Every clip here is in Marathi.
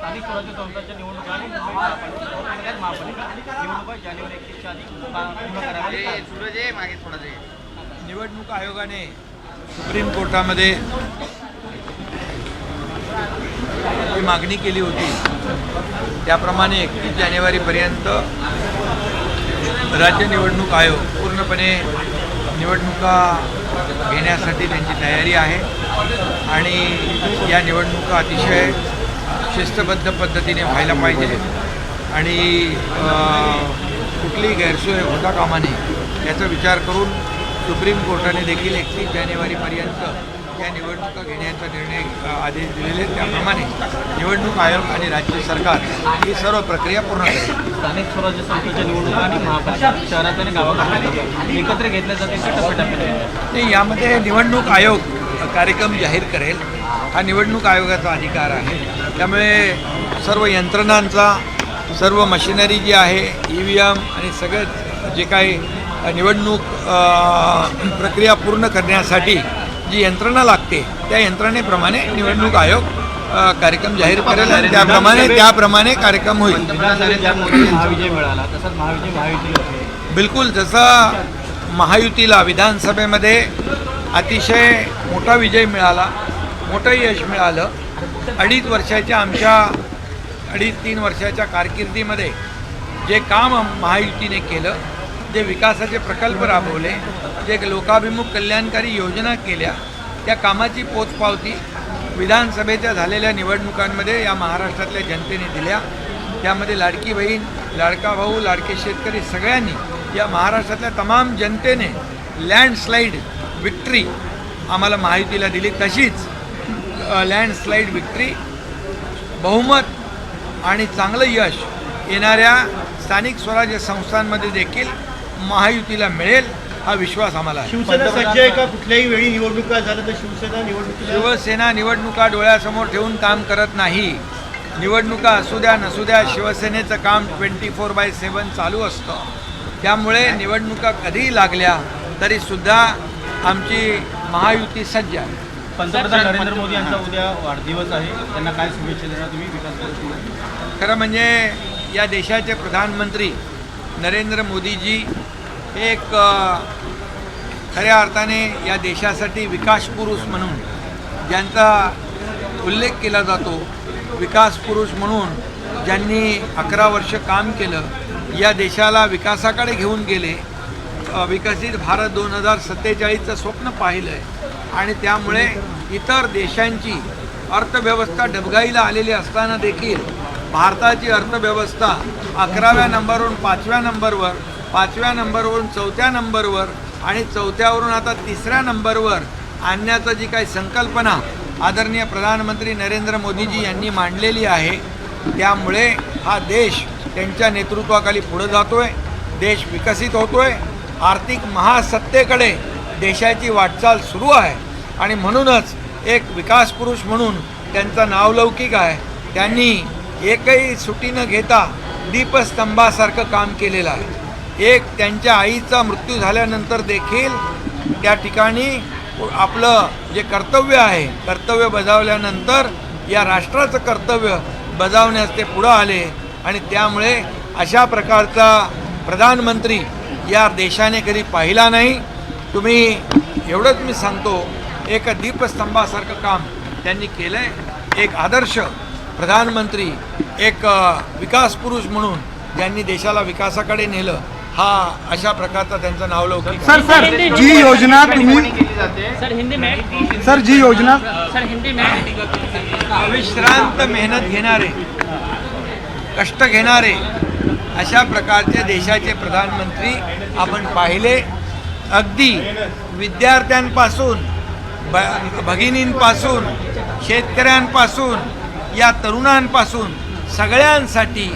स्थानिक स्वराज्य संस्थांच्या निवडणुका आणि मुंबई महापालिका निवडणुका जानेवारी 31च्या आधी पूर्ण कराव्यात. निवडणूक आयोगाने सुप्रीम कोर्टामध्ये जी मागणी केली होती त्याप्रमाणे 31 जानेवारीपर्यंत राज्य निवडणूक आयोग पूर्णपणे निवडणुका घेण्यासाठी त्यांची तयारी आहे आणि या निवडणुका अतिशय शिस्तबद्ध पद्धतीने व्हायला पाहिजे आणि कुठलीही गैरसोय होता कामा नये याचा विचार करून सुप्रीम कोर्टाने देखील 31 जानेवारीपर्यंत या निवडणुका घेण्याचा निर्णय आदेश दिलेले त्याप्रमाणे निवडणूक आयोग आणि राज्य सरकार ही सर्व प्रक्रिया पूर्ण करेल. स्थानिक स्वराज्य संस्थेच्या निवडणुका आणि महापालिका शहरात आणि गावाकडे एकत्र घेतल्या जातील का टप्प्याटप्प्याने? नाही, यामध्ये निवडणूक आयोग कार्यक्रम जाहीर करेल. हा निवडणूक आयोगाचा अधिकार आहे. त्यामुळे सर्व यंत्रणांचा सर्व मशिनरी जी आहे EVM आणि सगळे जे काही निवडणूक प्रक्रिया पूर्ण करण्यासाठी जी यंत्रणा लागते त्या यंत्रणेप्रमाणे निवडणूक आयोग कार्यक्रम जाहीर करेल आणि त्याप्रमाणे कार्यक्रम होईल. महाविजय मिळाला तसंच महायुतीला बिलकुल जसा महायुतीला विधानसभेमध्ये अतिशय मोठा विजय मिळाला, मोठं यश मिळालं. 2.5-3 वर्षाच्या कारकिर्दीमध्ये जे काम महायुतीने केलं, जे विकासाचे प्रकल्प राबवले, जे लोकाभिमुख कल्याणकारी योजना केल्या, त्या कामाची पोचपावती विधानसभेच्या झालेल्या निवडणुकांमध्ये या महाराष्ट्रातल्या जनतेने दिल्या. त्यामध्ये लाडकी बहीण, लाडका भाऊ, लाडके शेतकरी सगळ्यांनी या महाराष्ट्रातल्या तमाम जनतेने लँडस्लाईड विक्ट्री आम्हाला महायुतीला दिली. तशीच लँडस्लाईड विक्ट्री, बहुमत आणि चांगलं यश येणाऱ्या स्थानिक स्वराज्य संस्थांमध्ये देखील महायुतीला मिळेल हा विश्वास आम्हाला आहे. शिवसेना सज्ज आहे का? कुठल्याही वेळी निवडणुका झाल्या तर शिवसेना निवडणुका डोळ्यासमोर ठेवून काम करत नाही. निवडणुका असू द्या नसू द्या, शिवसेनेचं काम 24/7 चालू असतं. त्यामुळे निवडणुका कधीही लागल्या तरीसुद्धा आमची महायुती सज्ज आहे. पंतप्रधान नरेंद्र मोदी यांचा उद्या वाढदिवस आहे, त्यांना काय शुभेच्छा देणार तुम्ही विकास? खरं म्हणजे या देशाचे प्रधानमंत्री नरेंद्र मोदीजी एक खऱ्या अर्थाने या देशासाठी विकास पुरुष म्हणून ज्यांचा उल्लेख केला जातो, विकास पुरुष म्हणून ज्यांनी 11 वर्ष काम केलं, या देशाला विकासाकडे घेऊन गेले, विकसित भारत 2047चं स्वप्न पाहिलं आहे आणि त्यामुळे इतर देशांची अर्थव्यवस्था डबघाईला आलेली असताना देखील भारताची अर्थव्यवस्था 11व्या नंबरवरून 5व्या नंबरवर, 5व्या नंबरवरून 4थ्या नंबरवर आणि 4थ्यावरून आता 3ऱ्या नंबरवर आणण्याचं जी काही संकल्पना आदरणीय प्रधानमंत्री नरेंद्र मोदीजी यांनी मांडलेली आहे, त्यामुळे हा देश त्यांच्या नेतृत्वाखाली पुढे जातो आहे. देश विकसित होतो आहे. आर्थिक महासत्तेकडे देशाची वाटचाल सुरू आहे आणि म्हणूनच एक विकास पुरुष म्हणून त्यांचा नावलौकिक आहे. त्यांनी एकही सुटी न घेता दीपस्तंभासारखं काम केलेलं आहे. एक त्यांच्या आईचा मृत्यू झाल्यानंतर देखील त्या ठिकाणी आपलं जे कर्तव्य आहे, कर्तव्य बजावल्यानंतर या राष्ट्राचं कर्तव्य बजावण्यास ते पुढं आले आणि त्यामुळे अशा प्रकारचा प्रधानमंत्री या देशाने कधी पाहिला नाही. तुम्ही एवढंच मी सांगतो, एक दीपस्तंभासारखं काम त्यांनी केलं आहे. एक आदर्श प्रधानमंत्री, एक विकास पुरुष म्हणून ज्यांनी देशाला विकासाकडे नेलं, हा अशा प्रकारचा त्यांचं नावलौकिक. सर जी योजना तुम्ही अविश्रांत मेहनत घेणारे, कष्ट घेणारे अशा प्रकारचे देशाचे प्रधानमंत्री आपण पाहिले. अगदी विद्यार्थ्यांपासून, भगिनींपासून, शेतकऱ्यांपासून, या तरुणांपासून सगळ्यांसाठी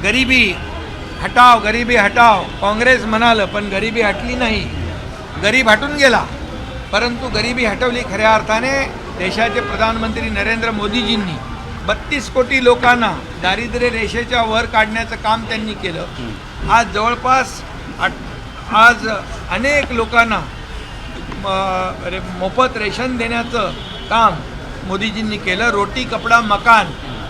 गरिबी हटाव काँग्रेस म्हणालं, पण गरिबी हटली नाही. गरीब हटून गेला, परंतु गरिबी हटवली खऱ्या अर्थाने देशाचे प्रधानमंत्री नरेंद्र मोदीजींनी. 32 कोटी लोकांना दारिद्र्य रेषेच्या वर काढण्याचं काम त्यांनी केलं. आज जवळपास आज अनेक लोकांना मोफत रेशन देण्याचं काम मोदीजींनी केलं. रोटी कपडा मकान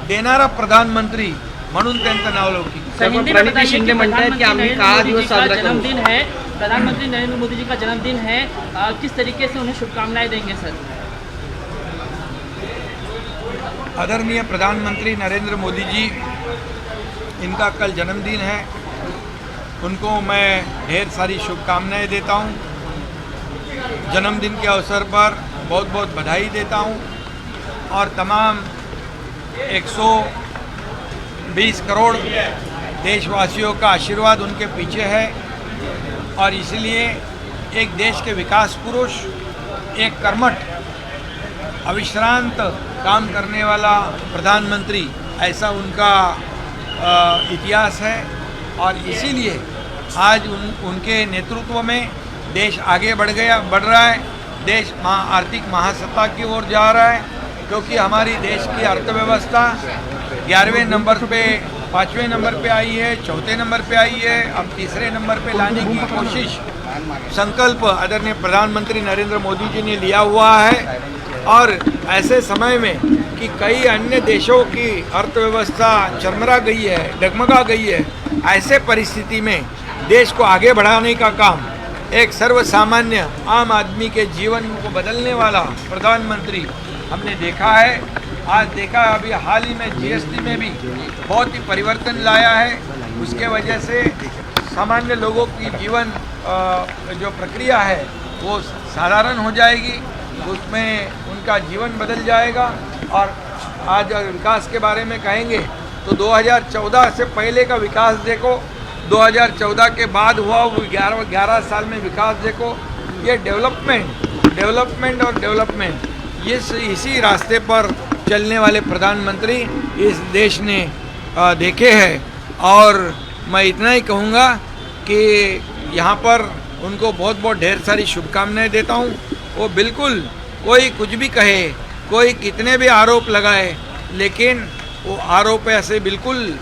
देणारा प्रधानमंत्री म्हणून त्यांचं नाव लौकिक. प्रणिती शिंदे म्हणतात की आम्ही काळा दिवस साजरा करू. जन्मदिन है, प्रधानमंत्री नरेंद्र मोदी जी का जन्मदिन है, किस तरीके से उन्हें शुभकामनाएं देंगे सर? आदरणीय प्रधानमंत्री नरेंद्र मोदी जी, इनका कल जन्मदिन है, उनको मैं ढेर सारी शुभकामनाएं देता हूं. जन्मदिन के अवसर पर बहुत बहुत बधाई देता हूं और तमाम 120 करोड़ देशवासियों का आशीर्वाद उनके पीछे है और इसलिए एक देश के विकास पुरुष, एक कर्मठ, अविश्रांत काम करने वाला प्रधानमंत्री, ऐसा उनका इतिहास है और इसीलिए आज उनके नेतृत्व में देश आगे बढ़ रहा है. देश आर्थिक महासत्ता की ओर जा रहा है क्योंकि हमारी देश की अर्थव्यवस्था 11वें नंबर पे, 5वें नंबर पे आई है, 4थे नंबर पे आई है, अब 3रे नंबर पे लाने की कोशिश, संकल्प आदरणीय प्रधानमंत्री नरेंद्र मोदी जी ने लिया हुआ है. और ऐसे समय में कि कई अन्य देशों की अर्थव्यवस्था चरमरा गई है, डगमगा गई है, ऐसे परिस्थिति में देश को आगे बढ़ाने का काम एक सर्वसामान्य आम आदमी के जीवन को बदलने वाला प्रधानमंत्री हमने देखा है. आज देखा अभी हाल ही में जीएसटी में भी बहुत ही परिवर्तन लाया है. उसके वजह से सामान्य लोगों की जीवन जो प्रक्रिया है वो साधारण हो जाएगी, उसमें उनका जीवन बदल जाएगा. और आज विकास के बारे में कहेंगे तो 2014 से पहले का विकास देखो, 2014 के बाद हुआ वो 11 साल में विकास देखो. ये डेवलपमेंट इसी रास्ते पर चलने वाले प्रधानमंत्री इस देश ने देखे हैं. और मैं इतना ही कहूँगा कि यहाँ पर उनको बहुत बहुत ढेर सारी शुभकामनाएं देता हूँ. वो बिल्कुल कोई कुछ भी कहे, कोई कितने भी आरोप लगाए, लेकिन वो आरोप ऐसे बिल्कुल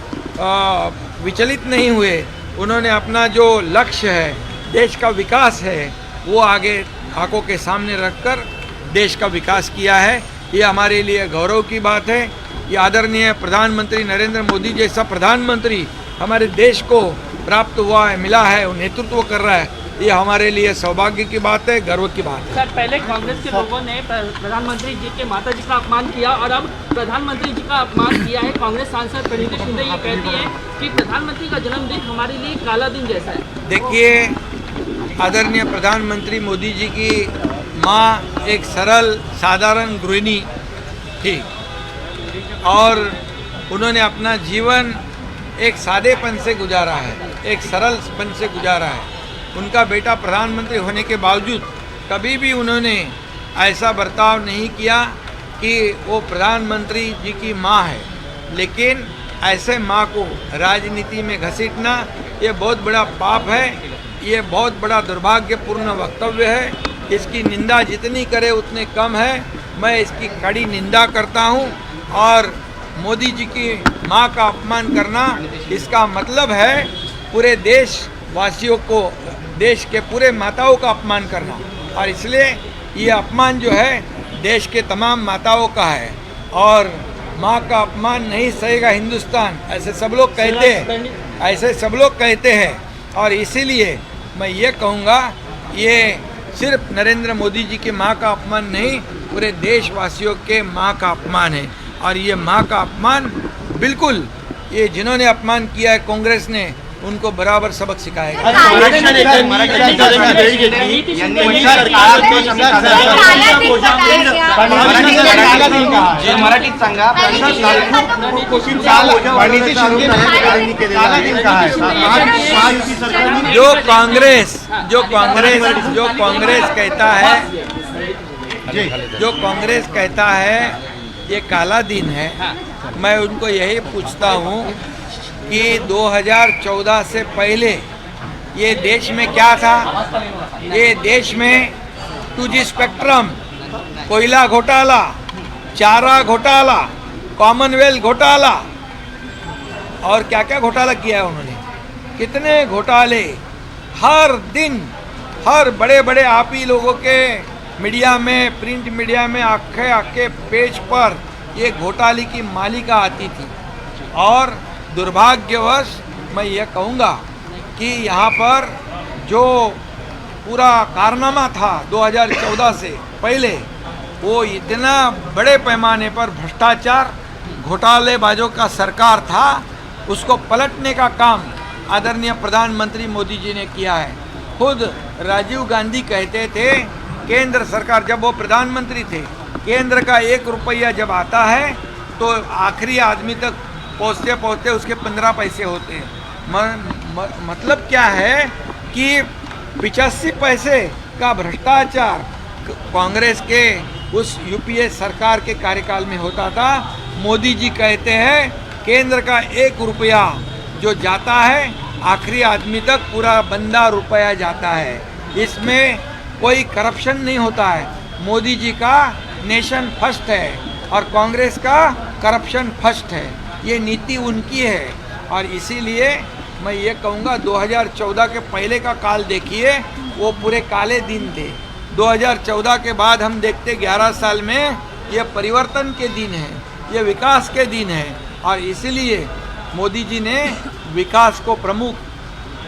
विचलित नहीं हुए. उन्होंने अपना जो लक्ष्य है, देश का विकास है, वो आगे आंखों के सामने रखकर देश का विकास किया है. ये हमारे लिए गौरव की बात है. ये आदरणीय प्रधानमंत्री नरेंद्र मोदी जैसा प्रधानमंत्री हमारे देश को प्राप्त हुआ है, मिला है, वो नेतृत्व कर रहा है. ये हमारे लिए सौभाग्य की बात है, गर्व की बात है. सर, पहले कांग्रेस के लोगों ने प्रधानमंत्री जी के माता जी का अपमान किया और अब प्रधानमंत्री जी का अपमान किया है. कांग्रेस सांसद प्रणिती शिंदे ये कहती है कि प्रधानमंत्री का जन्मदिन हमारे लिए काला दिन जैसा है. देखिए, आदरणीय प्रधानमंत्री मोदी जी की माँ एक सरल साधारण गृहिणी थी और उन्होंने अपना जीवन एक सादेपन से गुजारा है, एक सरलपन से गुजारा है. उनका बेटा प्रधानमंत्री होने के बावजूद कभी भी उन्होंने ऐसा बर्ताव नहीं किया कि वो प्रधानमंत्री जी की माँ है. लेकिन ऐसे माँ को राजनीति में घसीटना ये बहुत बड़ा पाप है, ये बहुत बड़ा दुर्भाग्यपूर्ण वक्तव्य है. इसकी निंदा जितनी करे उतने कम है. मैं इसकी कड़ी निंदा करता हूँ और मोदी जी की माँ का अपमान करना, इसका मतलब है पूरे देशवासियों को, देश के पूरे माताओं का अपमान करना. और इसलिए ये अपमान जो है देश के तमाम माताओं का है और माँ का अपमान नहीं सहेगा हिंदुस्तान, ऐसे सब लोग कहते हैं. और इसीलिए मैं ये कहूँगा, ये सिर्फ नरेंद्र मोदी जी की माँ का अपमान नहीं, पूरे देशवासियों के माँ का अपमान है. और ये माँ का अपमान बिल्कुल, ये जिन्होंने अपमान किया है कांग्रेस ने, उनको बराबर सबक सिखाएगा. मराठीत सांगा. जो कांग्रेस कहता है ये काला दिन है, मैं उनको यही पूछता हूँ कि 2014 से पहले ये देश में क्या था? ये देश में 2G स्पेक्ट्रम, कोयला घोटाला, चारा घोटाला, कॉमनवेल्थ घोटाला और क्या क्या घोटाला किया है उन्होंने. कितने घोटाले हर दिन, हर बड़े बड़े आप ही लोगों के मीडिया में, प्रिंट मीडिया में आखे पेज पर ये घोटाले की मालिका आती थी। और दुर्भाग्यवश मैं ये कहूँगा कि यहाँ पर जो पूरा कारनामा था 2014 से पहले, वो इतना बड़े पैमाने पर भ्रष्टाचार घोटालेबाजों का सरकार था, उसको पलटने का काम आदरणीय प्रधानमंत्री मोदी जी ने किया है। खुद राजीव गांधी कहते थे, केंद्र सरकार जब वो प्रधानमंत्री थे, केंद्र का 1 रुपया जब आता है तो आखिरी आदमी तक पहुँचते पहुँचते उसके 15 पैसे होते हैं। मतलब क्या है कि 85 पैसे का भ्रष्टाचार कांग्रेस के उस यूपीए सरकार के कार्यकाल में होता था। मोदी जी कहते हैं केंद्र का 1 रुपया जो जाता है आखिरी आदमी तक पूरा बंदा रुपया जाता है, इसमें कोई करप्शन नहीं होता है। मोदी जी का नेशन फर्स्ट है और कांग्रेस का करप्शन फर्स्ट है, ये नीति उनकी है। और इसीलिए मैं ये कहूँगा 2014 के पहले का काल देखिए, वो पूरे काले दिन थे। 2014 के बाद हम देखते 11 साल में ये परिवर्तन के दिन हैं, ये विकास के दिन हैं। और इसलिए मोदी जी ने विकास को प्रमुख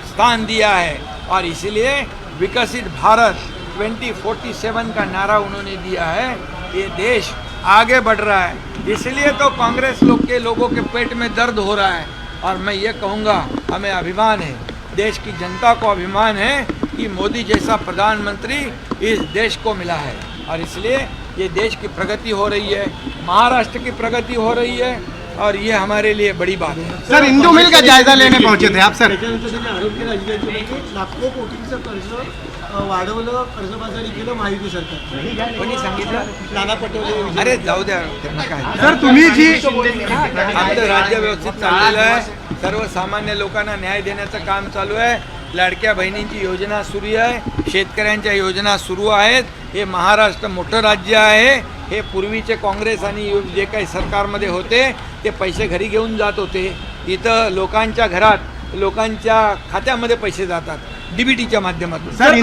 स्थान दिया है और इसलिए विकसित भारत 2047 का नारा उन्होंने दिया है। ये देश आगे बढ़ रहा है, इसलिए तो कांग्रेस लोगों के पेट में दर्द हो रहा है। और मैं ये कहूँगा हमें अभिमान है, देश की जनता को अभिमान है कि मोदी जैसा प्रधानमंत्री इस देश को मिला है। और इसलिए ये देश की प्रगति हो रही है, महाराष्ट्र की प्रगति हो रही है और ये हमारे लिए बड़ी बात है। सर, इंदू मिल का जायजा लेने पहुंचे थे आप सर? त्याच्यानंतर त्यांनी आरोप केला राज्याचे लाखो कोटींचं कर्ज वाढवलं, कर्जबाजारी केलं महायुती सरकार. कोणी सांगितलं? नाना पटोले. अरे जाऊ द्या, त्यांना काय. सर, तुम्ही जी आमचं राज्य व्यवस्थित चाललेलं आहे, सर्वसामान्य लोकांना न्याय देण्याचं काम चालू आहे. लाडक्या बहिणींची योजना सुरू आहे, शेतकऱ्यांच्या योजना सुरू आहेत. हे महाराष्ट्र मोठं राज्य आहे. हे पूर्वीचे काँग्रेस आणि जे काही सरकारमध्ये होते ते पैसे घरी घेऊन जात होते. इथं लोकांच्या घरात लोकांच्या खात्यामध्ये पैसे जातात DBTच्या माध्यमातून. सर